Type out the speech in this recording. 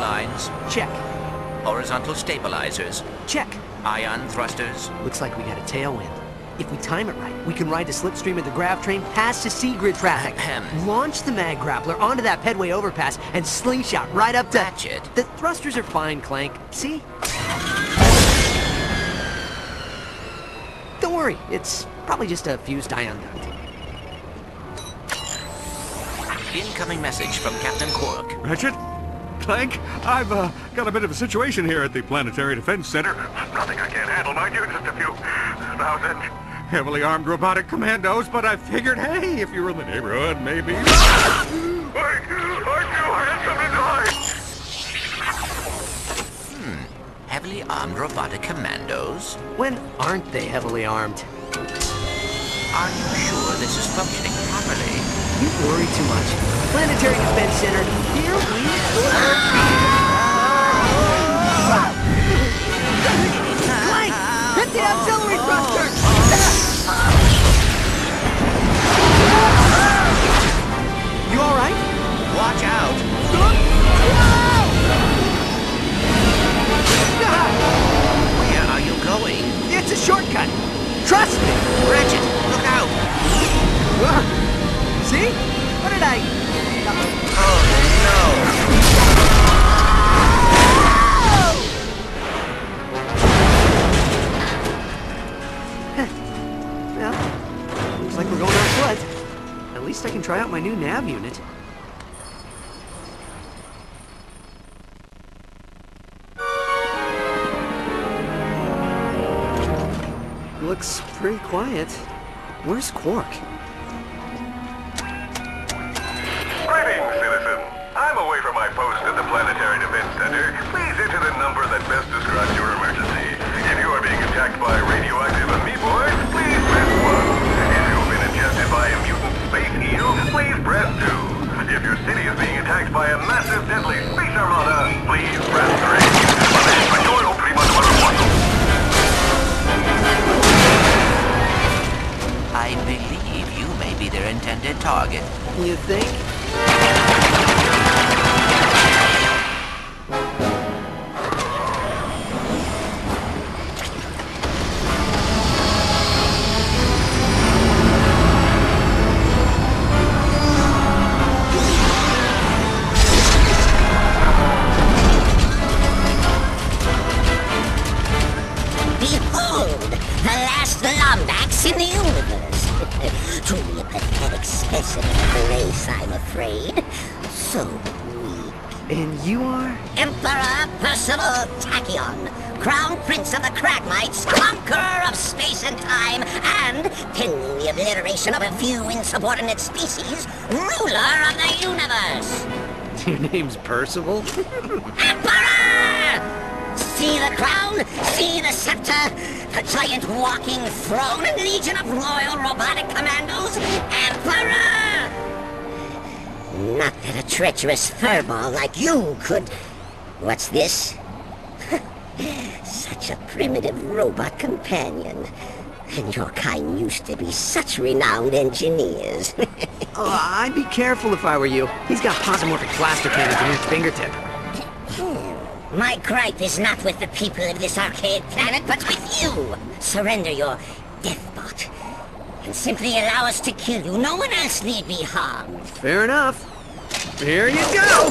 lines. Check. Horizontal stabilizers. Check. Ion thrusters. Looks like we got a tailwind. If we time it right, we can ride the slipstream of the grav train past the sea grid traffic. Launch the mag grappler onto that pedway overpass and slingshot right up to... Ratchet. The thrusters are fine, Clank. See? Don't worry, it's probably just a fused ion duct. Incoming message from Captain Quark. Ratchet? Clank? I've got a bit of a situation here at the Planetary Defense Center. Nothing I can't handle, mind you, just a few thousand heavily armed robotic commandos, but I figured, hey, if you were in the neighborhood, maybe... Aren't you handsome to die? Heavily armed robotic commandos? When aren't they heavily armed? Are you sure this is functioning properly? You worry too much. Planetary Defense Center, here we Clank! Hit the auxiliary thruster! You alright? Watch out! Where are you going? It's a shortcut! Trust me! Ratchet, look out! See? What did I... Well, looks like we're going on foot. At least I can try out my new nav unit. Looks pretty quiet. Where's Quark? Greetings, citizen. I'm away from my post at the Planetary Defense Center. Please enter the number that best describes your emergency. If you are being attacked by radioactive amoeboids, please press 1. If you've been ingested by a mutant space eel, please press 2. If your city is being attacked by a massive deadly space armada, please press 3. I believe you may be their intended target. You think? Behold, the last Lombax in the universe. Truly a pathetic specimen of the race, I'm afraid. So weak. And you are? Emperor Percival Tachyon, Crown Prince of the Cragmites, conqueror of space and time, and, pending the obliteration of a few insubordinate species, ruler of the universe. Your name's Percival? Emperor! See the crown, see the scepter, the giant walking throne and legion of loyal robotic commandos, Emperor! Not that a treacherous furball like you could... What's this? Such a primitive robot companion. And your kind used to be such renowned engineers. I'd be careful if I were you. He's got posomorphic blaster cannons in his fingertip. My gripe is not with the people of this archaic planet, but with you! Surrender your deathbot, and simply allow us to kill you. No one else need be harmed. Fair enough. Here you go!